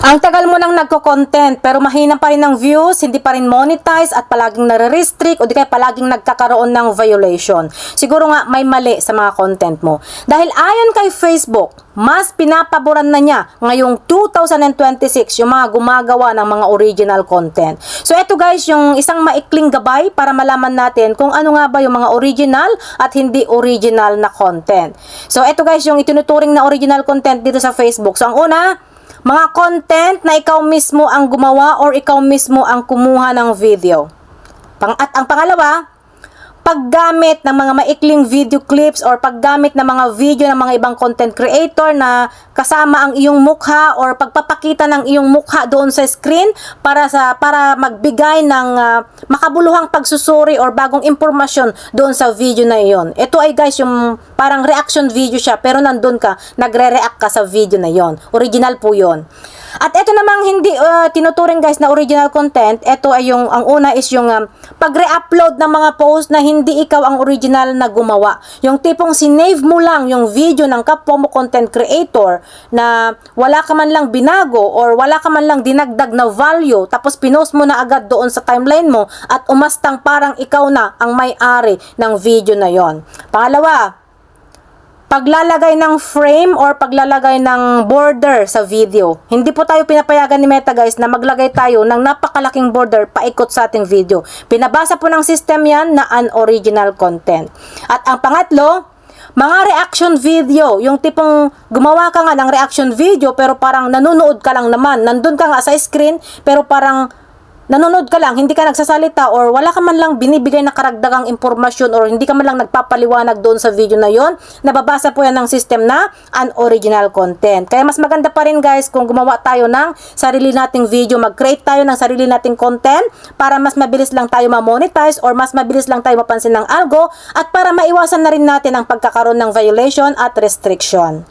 Ang tagal mo nang nagko-content pero mahina pa rin ang views, hindi pa rin monetize at palaging nare-restrict o di kaya palaging nagkakaroon ng violation. Siguro nga may mali sa mga content mo. Dahil ayon kay Facebook, mas pinapaboran na niya ngayong 2026 yung mga gumagawa ng mga original content. So eto guys, yung isang maikling gabay para malaman natin kung ano nga ba yung mga original at hindi original na content. So eto guys, yung itinuturing na original content dito sa Facebook. So ang una, mga content na ikaw mismo ang gumawa or ikaw mismo ang kumuha ng video. At ang pangalawa, paggamit ng mga maikling video clips or paggamit ng mga video ng mga ibang content creator na kasama ang iyong mukha or pagpapakita ng iyong mukha doon sa screen para magbigay ng makabuluhang pagsusuri or bagong impormasyon doon sa video na iyon. Ito ay guys yung parang reaction video siya pero nandun ka, nagre-react ka sa video na iyon. Original po yun. At ito namang hindi tinuturing guys na original content. Ito ay yung, ang una is yung pag-re-upload ng mga post na hindi ikaw ang original na gumawa. Yung tipong sinave mo lang yung video ng kapwa mo content creator na wala ka man lang binago or wala ka man lang dinagdag na value tapos pinost mo na agad doon sa timeline mo at umastang parang ikaw na ang may-ari ng video na yon. Pangalawa, paglalagay ng frame or paglalagay ng border sa video. Hindi po tayo pinapayagan ni Meta guys na maglagay tayo ng napakalaking border paikot sa ating video. Pinabasa po ng system yan na unoriginal content. At ang pangatlo, mga reaction video, yung tipong gumawa ka nga ng reaction video pero parang nanonood ka lang naman. Nandun ka nga sa screen pero parang nanonood ka lang, hindi ka nagsasalita or wala ka man lang binibigay na karagdagang impormasyon or hindi ka man lang nagpapaliwanag doon sa video na yon, nababasa po yan ng system na unoriginal content. Kaya mas maganda pa rin guys kung gumawa tayo ng sarili nating video, mag-create tayo ng sarili nating content para mas mabilis lang tayo ma-monetize or mas mabilis lang tayo mapansin ng algo at para maiwasan na rin natin ang pagkakaroon ng violation at restriction.